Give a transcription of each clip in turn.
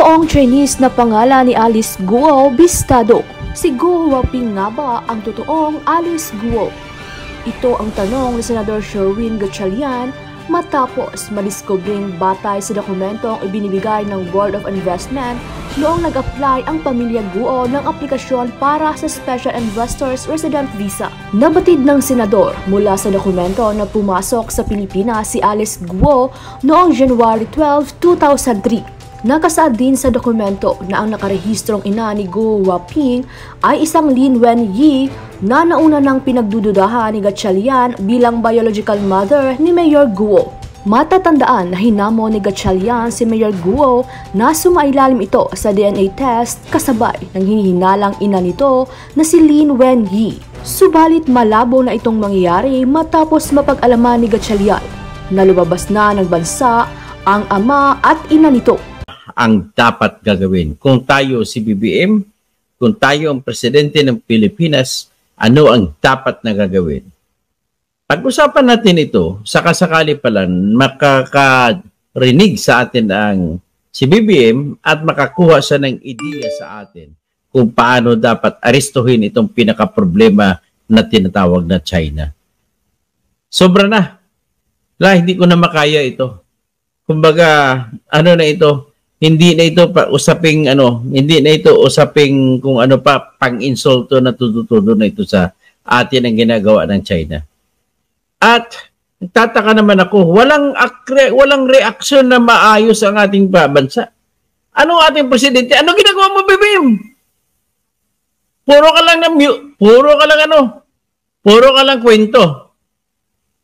Totoong Chinese na pangalan ni Alice Guo bistado. Si Guo Huaping nga ba ang totoong Alice Guo? Ito ang tanong ni Senador Sherwin Gatchalian matapos madiskobring batay sa dokumentong ibinibigay ng Board of Investment noong nag-apply ang pamilya Guo ng aplikasyon para sa Special Investors Resident Visa. Nabatid ng senador mula sa dokumento na pumasok sa Pilipinas si Alice Guo noong January 12, 2003. Nakasaad din sa dokumento na ang nakarehistrong ina ni Guo Huaping ay isang Lin Wenyi na nauna nang pinagdududahan ni Gatchalian bilang biological mother ni Mayor Guo. Matatandaan na hinamon ni Gatchalian si Mayor Guo na sumailalim ito sa DNA test kasabay ng hinihinalang ina nito na si Lin Wenyi. Subalit malabo na itong mangyayari matapos mapag-alaman ni Gatchalian na lumabas na ng bansa ang ama at ina nito. Ang dapat gagawin. Kung tayo si BBM, kung tayo ang presidente ng Pilipinas, ano ang dapat na gagawin? Pag-usapan natin ito, sakasakali pa lang makakarinig sa atin ang si BBM at makakuha siya ng ideya sa atin kung paano dapat aristuhin itong pinaka-problema na tinatawag na China. Sobra na. Hindi ko na makaya ito. Kumbaga, ano na ito? Hindi na ito usaping hindi na ito usaping kung ano pa pang-insulto na tututudo na ito sa atin ang ginagawa ng China. At nagtataka naman ako, walang reaksyon na maayos ang ating bansa. Ano ating presidente? Ano ginagawa mo, BBM? Puro ka lang kwento.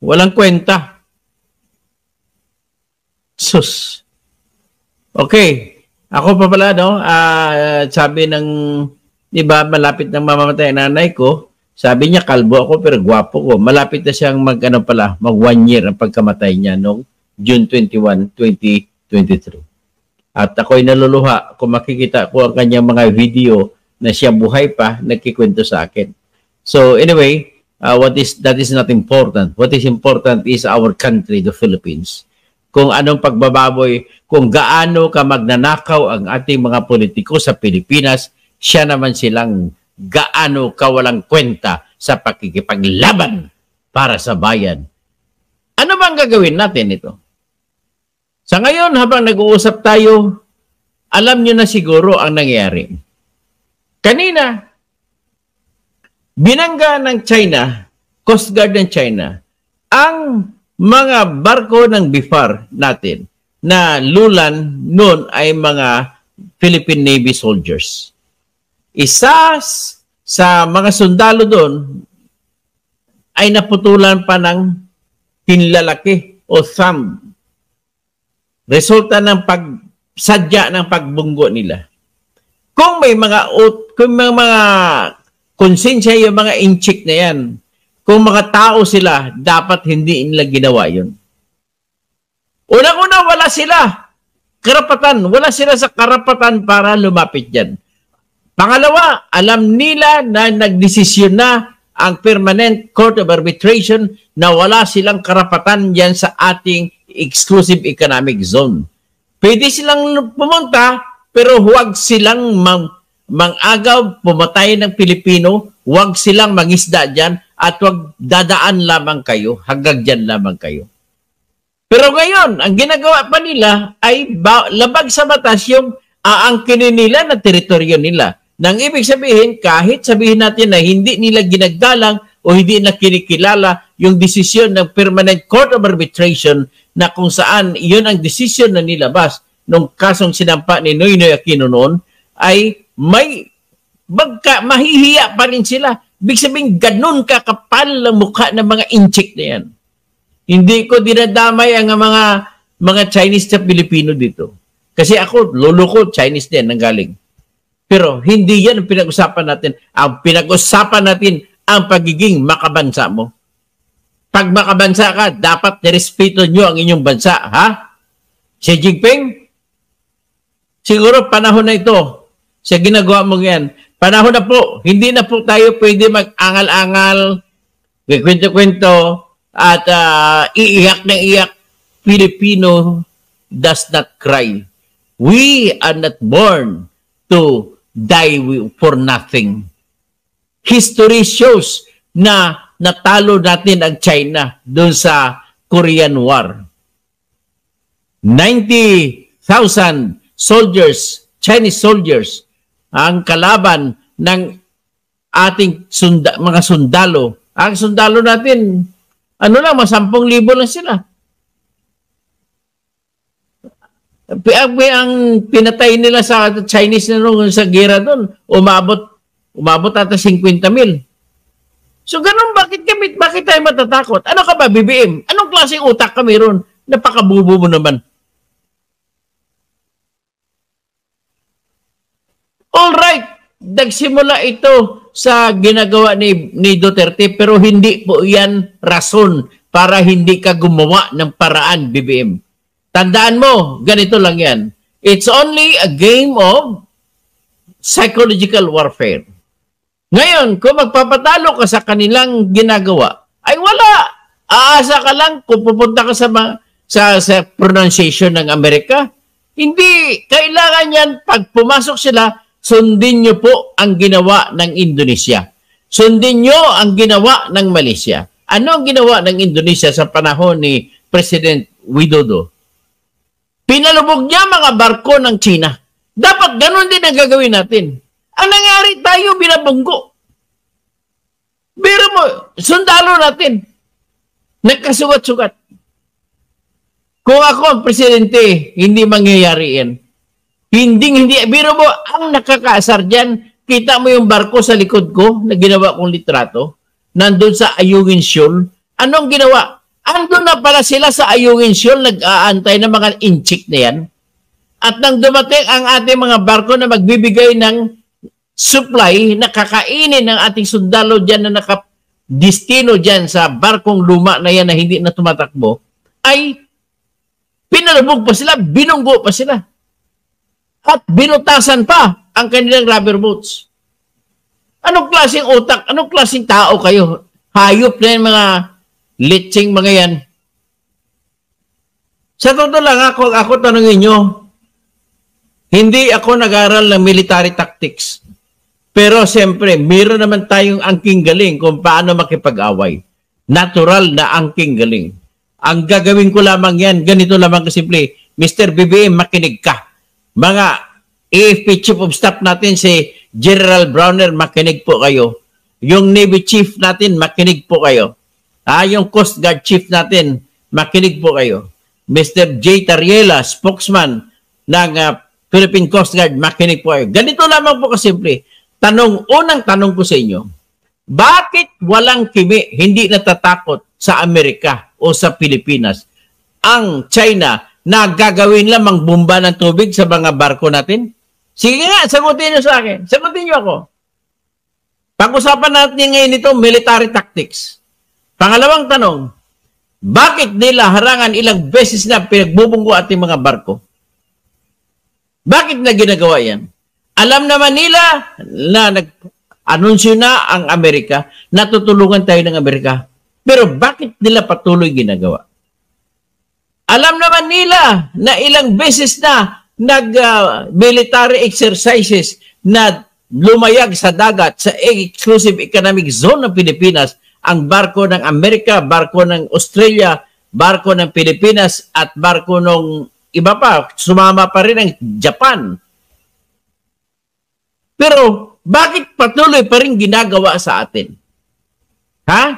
Walang kwenta. Sus. Okay, ako pa pala, sabi ng, di ba, malapit nang mamamatay ang nanay ko, sabi niya, kalbo ako pero gwapo ko. Malapit na siyang mag 1 year ang pagkamatay niya noong June 21, 2023. At ako'y naluluha kung makikita ko ang kanyang mga video na siya buhay pa, nagkikwento sa akin. So anyway, that is not important. What is important is our country, the Philippines. Kung anong pagbababoy, kung gaano ka magnanakaw ang ating mga politiko sa Pilipinas, siya naman silang gaano kawalang kwenta sa pakikipaglaban para sa bayan. Ano bang gagawin natin ito? Sa ngayon, habang nag-uusap tayo, alam nyo na siguro ang nangyayari. Kanina, binangga ng China, Coast Guard ng China, ang mga barko ng BIFAR natin na lulan noon ay mga Philippine Navy soldiers. Isa sa mga sundalo doon ay naputulan pa ng pinlalaki o thumb. Resulta ng sadya ng pagbunggo nila. Kung may mga konsensya yung mga inchik na yan, kung mga tao sila, dapat hindi nila ginawa yun. Unang-una, wala sila karapatan. Wala sila sa karapatan para lumapit dyan. Pangalawa, alam nila na nagdesisyon na ang Permanent Court of Arbitration na wala silang karapatan dyan sa ating exclusive economic zone. Pwede silang pumunta, pero huwag silang mang-agaw, pumatay ng Pilipino, huwag silang mangisda dyan, at huwag dadaan lamang kayo, hanggang dyan lamang kayo. Pero ngayon, ang ginagawa pa nila ay labag sa batas yung aangkinin nila na teritoryo nila. Nang ibig sabihin, kahit sabihin natin na hindi nila ginagalang o hindi na kinikilala yung desisyon ng Permanent Court of Arbitration na kung saan yun ang desisyon na nilabas nung kasong sinampa ni Noynoy Aquino noon, ay mahihiya pa rin sila. Ibig sabihin, ganun kakapal ang mukha ng mga inchik na yan. Hindi ko dinadamay ang mga Chinese sa Pilipino dito. Kasi ako, lolo ko, Chinese din, nanggaling. Pero hindi yan ang pinag-usapan natin. Ang pinag-usapan natin, ang pagiging makabansa mo. Pag makabansa ka, dapat nirespeto nyo ang inyong bansa, ha? Xi Jinping, siguro panahon na ito, sa ginagawa mo yan, panahon na po, hindi na po tayo pwede mag-angal-angal, kwento-kwento, at iiyak na iyak. Filipino does not cry. We are not born to die for nothing. History shows na natalo natin ang China doon sa Korean War. 90,000 soldiers, Chinese soldiers, ang kalaban ng ating mga sundalo. Ang sundalo natin, ano lang, 10,000 lang sila. Ang pinatay nila sa Chinese na nung sa gera doon, umabot ata 50,000. So ganun, bakit tayo matatakot? Ano ka ba, BBM? Anong klaseng utak ka mayroon? Napakabubo mo naman. All right, nagsimula ito sa ginagawa ni Duterte, pero hindi po yan rason para hindi ka gumawa ng paraan, BBM. Tandaan mo, ganito lang yan. It's only a game of psychological warfare. Ngayon, kung magpapatalo ka sa kanilang ginagawa, ay wala. Aasa ka lang kung pupunta ka sa pronunciation ng Amerika. Hindi. Kailangan yan, pag pumasok sila, sundin nyo po ang ginawa ng Indonesia. Sundin nyo ang ginawa ng Malaysia. Ano ang ginawa ng Indonesia sa panahon ni President Widodo? Pinalubog niya mga barko ng China. Dapat ganun din ang gagawin natin. Ang nangyari, tayo binabunggo. Biro mo, sundalo natin. Nagkasugat-sugat. Kung ako ang presidente, hindi mangyayari yan. Hindi. Biro mo, ang nakakaasar dyan, kita mo yung barko sa likod ko na ginawa kong litrato, nandun sa Ayungin Shoal. Anong ginawa? Andun na pala sila sa Ayungin Shoal, nag-aantay ng mga inchik na yan. At nang dumating ang ating mga barko na magbibigay ng supply na kakainin ng ating sundalo dyan na nakadistino dyan sa barkong luma na yan na hindi na tumatakbo, ay pinalubog pa sila, binunggo pa sila. At binutasan pa ang kanilang rubber boats. Anong klaseng utak? Anong klaseng tao kayo? Hayop na yung mga litsing mga yan. Sa totoo lang, ako tanongin nyo, hindi ako nag-aral ng military tactics. Pero siyempre, meron naman tayong angking galing kung paano makipag-away. Natural na angking galing. Ang gagawin ko lamang yan, ganito lamang kasimple. Mr. BBM, makinig ka. Mga AFP Chief of Staff natin, si General Browner, makinig po kayo. Yung Navy Chief natin, makinig po kayo. Yung Coast Guard Chief natin, makinig po kayo. Mr. J. Tariela, spokesman ng Philippine Coast Guard, makinig po kayo. Ganito lamang po kasimple. Unang tanong ko sa inyo, bakit walang kimi, hindi natatakot sa Amerika o sa Pilipinas ang China na gagawin lamang bomba ng tubig sa mga barko natin? Sige nga, sagutin nyo sa akin. Sagutin nyo ako. Pag-usapan natin ngayon ito, military tactics. Pangalawang tanong, bakit nila harangan ilang beses na pinagbubunggo ating mga barko? Bakit na ginagawa yan? Alam naman nila na nag-anunsyo na ang Amerika, natutulungan tayo ng Amerika. Pero bakit nila patuloy ginagawa? Alam naman nila na ilang beses na nag-military exercises na lumayag sa dagat sa exclusive economic zone ng Pilipinas ang barko ng Amerika, barko ng Australia, barko ng Pilipinas at barko ng iba pa. Sumama pa rin ang Japan. Pero bakit patuloy pa rin ginagawa sa atin? Ha?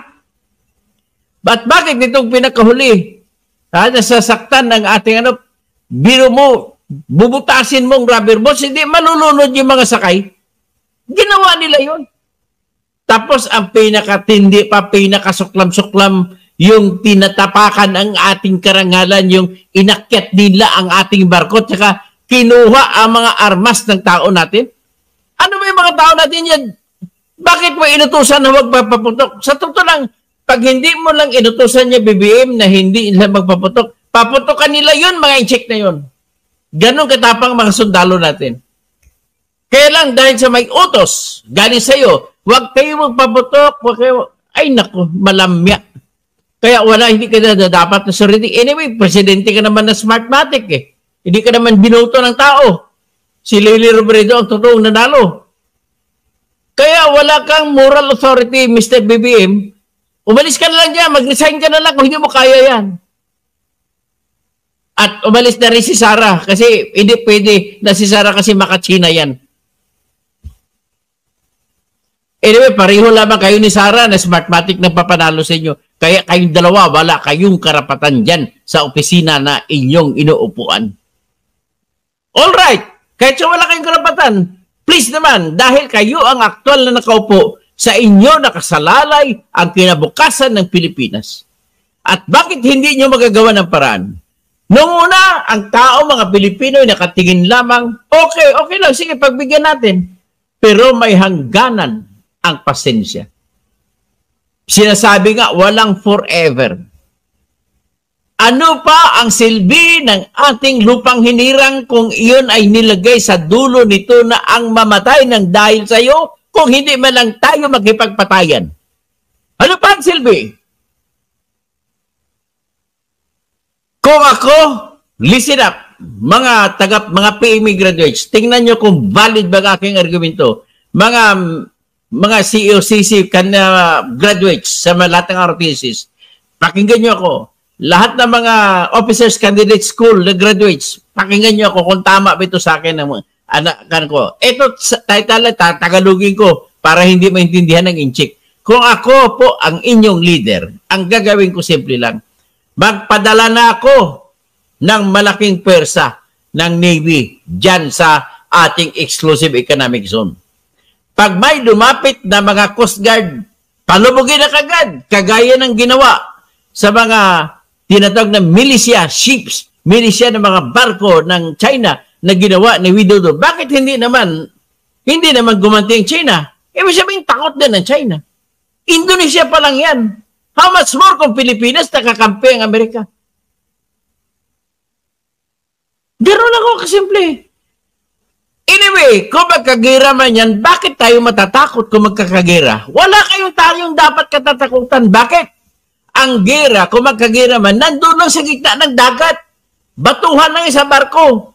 Bakit nitong pinakahuli? Nasasaktan ng ating biro mo, bubutasin mong rubber boats, hindi malulunod yung mga sakay. Ginawa nila yon. Tapos ang pinakatindi pa, pinakasuklam-suklam, yung tinatapakan ang ating karangalan, yung inakyat nila ang ating barko, tsaka kinuha ang mga armas ng tao natin. Ano ba yung mga tao natin yan? Bakit mo inutusan na huwag papaputok? Sa totoo lang, pag hindi mo lang inutusan niya BBM na hindi nila magpaputok, paputokan nila yun, mga incheck na yun. Ganon katapang mga sundalo natin. Kaya lang dahil sa may utos, galing sa'yo, huwag kayo magpaputok, huwag kayo, ay naku, malamya. Kaya wala, hindi ka na dapat na surrender. Anyway, presidente ka naman na smartmatic eh. Hindi ka naman binoto ng tao. Si Lily Robredo ang totoong nanalo. Kaya wala kang moral authority, Mr. BBM. Umalis ka na lang dyan, mag-resign ka na lang kung hindi mo kaya yan. At umalis na rin si Sara kasi hindi pwede na si Sara kasi makachina yan. Anyway, pareho lamang kayo ni Sara na Smartmatic na papanalo sa inyo. Kaya kayong dalawa, wala kayong karapatan dyan sa opisina na inyong inuupuan. Alright, kahit so wala kayong karapatan, please naman, dahil kayo ang aktual na nakaupo, sa inyo nakasalalay ang kinabukasan ng Pilipinas. At bakit hindi nyo magagawa ng paraan? Noong una, ang tao, mga Pilipino, nakatingin lamang, okay lang, sige, pagbigyan natin. Pero may hangganan ang pasensya. Sinasabi nga, walang forever. Ano pa ang silbi ng ating lupang hinirang kung iyon ay nilagay sa dulo nito na ang mamatay ng dahil sa iyo kung hindi man lang tayo magkipagpatayan? Ano pa ang silbi? Kung ako, listen up, mga PME graduates, tingnan nyo kung valid ba ang aking argumento. Mga COCC graduates sa lahat ng ROTCs, pakinggan nyo ako. Lahat ng mga officers candidate school na graduates, pakinggan nyo ako kung tama ba ito sa akin ng anak ko. Ito, tagalogin ko para hindi maintindihan ng inchik. Kung ako po ang inyong leader, ang gagawin ko simple lang, magpadala na ako ng malaking pwersa ng Navy dyan sa ating exclusive economic zone. Pag may lumapit na mga Coast Guard, palubugin na kagad, kagaya ng ginawa sa mga tinatawag na militia ships, militia ng mga barko ng China na ginawa ni Widodo. Bakit hindi naman gumanti ang China? Ibig sabihin, takot din ng China. Indonesia pa lang yan. How much more kung Pilipinas nakakampi ang Amerika? Gano'n lang ako kasimple. Anyway, kung magkagira man yan, bakit tayo matatakot kung magkakagira? Wala tayong dapat katatakutan. Bakit? Ang gira, kung magkagira man, nandun lang sa gitna ng dagat. Batuhan lang sa barko.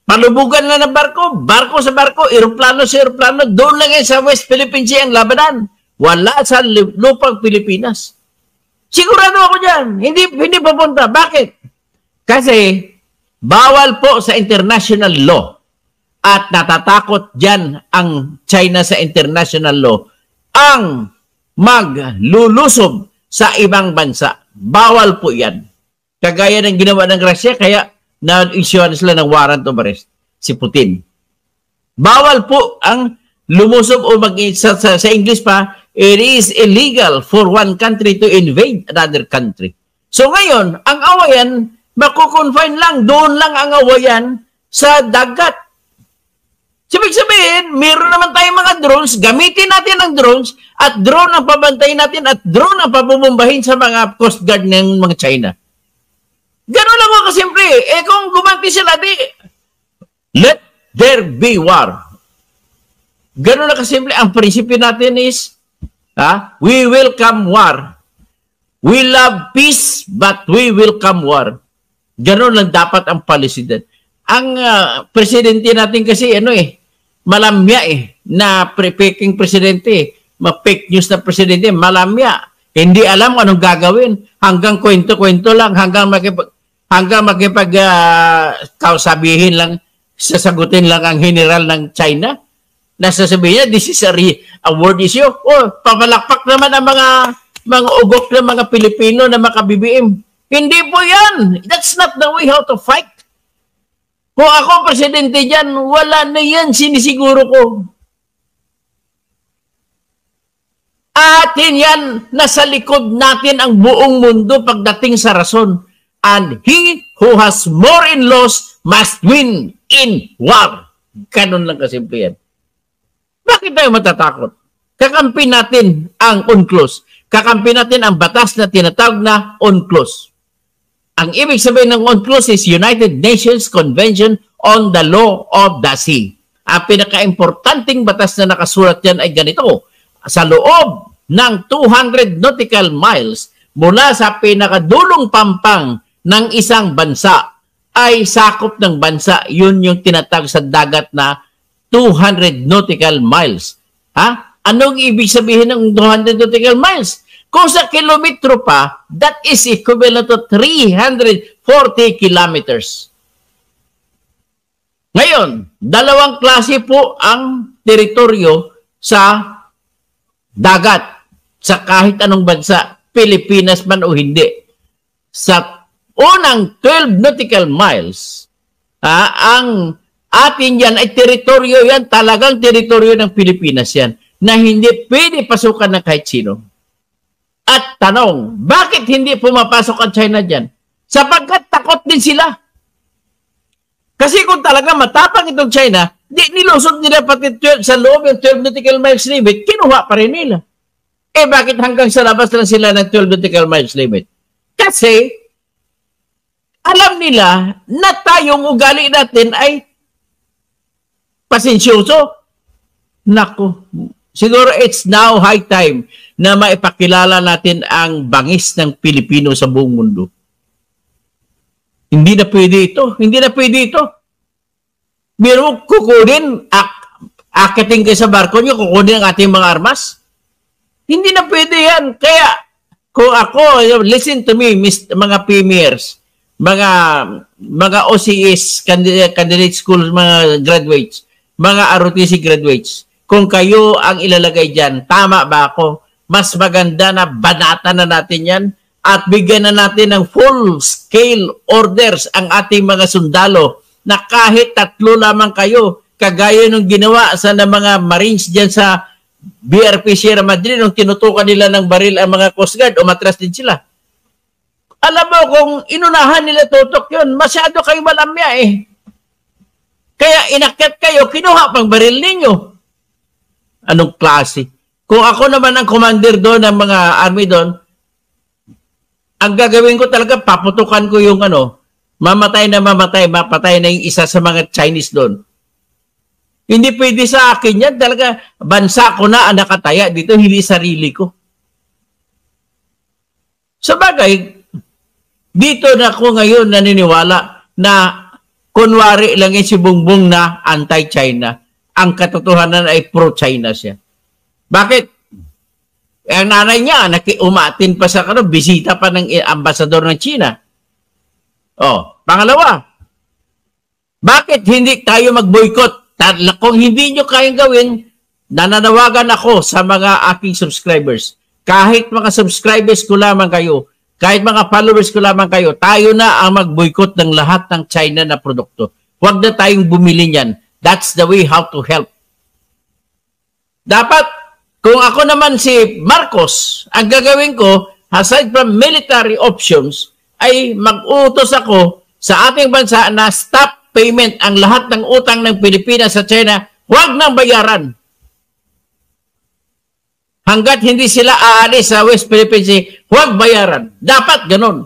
Palubugan lang ng barko sa barko, eroplano sa eroplano, doon lang yan sa West Philippine Sea ang labanan. Wala sa lupang Pilipinas. Sigurado ako dyan. Hindi papunta. Bakit? Kasi bawal po sa international law. At natatakot dyan ang China sa international law ang maglulusob sa ibang bansa. Bawal po yan. Kagaya ng ginawa ng Russia, kaya na-issuean sila ng warrant of arrest, si Putin. Bawal po ang lumusob o sa English pa, it is illegal for one country to invade another country. So ngayon, ang awayan, makukonfine lang, doon lang ang awayan sa dagat. Ibig sabihin, meron naman tayong mga drones, gamitin natin ang drones, at drone ang pabantayin natin, at drone ang pabubumbahin sa mga Coast Guard ng mga China. Gano'n lang ako kasimple. Kung gumanti sila, let there be war. Gano'n lang kasimple. Ang prinsipyo natin is, we welcome war. We love peace, but we welcome war. Gano'n lang dapat ang policy din. Ang presidente natin kasi, malamya na peking presidente, ma-fake news na presidente, malamya. Hindi alam kung anong gagawin. Hanggang kwento-kwento lang, hanggang sabihin lang, sasagutin lang ang general ng China. Nasasabihin niya, this is a world issue. Papalakpak naman ang mga ugok ng mga Pilipino na maka-BBM. Hindi po yan. That's not the way how to fight. Kung ako presidente dyan, wala na yan, sinisiguro ko. Atin yan, nasa likod natin ang buong mundo pagdating sa rason. And he who has more in laws must win in war. Ganun lang kasimple yan. Bakit tayo matatakot? Kakampi natin ang UNCLOS. Kakampi natin ang batas na tinatawag na UNCLOS. Ang ibig sabihin ng UNCLOS is United Nations Convention on the Law of the Sea. Ang pinaka-importanting batas na nakasulat yan ay ganito. Sa loob ng 200 nautical miles mula sa pinakadulong pampang ng isang bansa ay sakop ng bansa. Yun yung tinatawag sa dagat na 200 nautical miles. Ha? Anong ibig sabihin ng 200 nautical miles? Kung sa kilometro pa, that is equivalent to 340 kilometers. Ngayon, dalawang klase po ang teritoryo sa dagat, sa kahit anong bansa, Pilipinas man o hindi. Sa unang 12 nautical miles, ang atin yan ay teritoryo yan, talagang teritoryo ng Pilipinas yan, na hindi pwede pasukan ng kahit sino. At tanong, bakit hindi pumapasok ang China dyan? Sapagkat takot din sila. Kasi kung talaga matapang itong China, di nilusot nila pati 12, sa loob yung 12 nautical miles limit, kinuha pa rin nila. Eh bakit hanggang sa labas lang sila ng 12 nautical miles limit? Kasi alam nila na tayong ugali natin ay pasensyoso. Naku, siguro it's now high time na maipakilala natin ang bangis ng Pilipino sa buong mundo. Hindi na pwede ito. Hindi na pwede ito. Pero kukunin, akitin kayo sa barko nyo, kukunin ang ating mga armas. Hindi na pwede yan. Kaya, kung ako, listen to me, mga premiers, mga OCS, candidate schools, mga graduates, mga ROTC graduates, kung kayo ang ilalagay dyan, tama ba ako? Mas maganda na banatan na natin yan at bigyan na natin ng full-scale orders ang ating mga sundalo na kahit 3 lamang kayo, kagaya nung ginawa sa mga Marines dyan sa BRP Sierra Madre nung tinutukan nila ng baril ang mga Coast Guard, umatras din sila. Alam mo, kung inunahan nila tutok yun, masyado kayo malamya eh. Kaya inakyat kayo, kinuha pang baril ninyo. Anong klase? Kung ako naman ang commander doon ng mga army doon, ang gagawin ko talaga, paputukan ko yung mapatay na yung isa sa mga Chinese doon. Hindi pwede sa akin yan. Talaga, bansa ko na ang nakataya dito, hindi sarili ko. Sa bagay, dito na ako ngayon naniniwala na kunwari lang yung si Bongbong na anti-China. Ang katotohanan ay pro-China siya. Bakit? Ang nanay niya, umatin pa sa bisita pa ng ambasador ng China. Pangalawa, bakit hindi tayo mag-boycott? Kung hindi nyo kayang gawin, nananawagan ako sa mga aking subscribers. Kahit mga subscribers ko lamang kayo, kahit mga followers ko lamang kayo, tayo na ang mag-boycott ng lahat ng China na produkto. Huwag na tayong bumili niyan. That's the way how to help. Dapat, kung ako naman si Marcos, ang gagawin ko, aside from military options, ay mag-utos ako sa ating bansa na stop payment ang lahat ng utang ng Pilipinas sa China, huwag nang bayaran. Hanggat hindi sila aalis sa West Philippine Sea, huwag bayaran. Dapat ganun.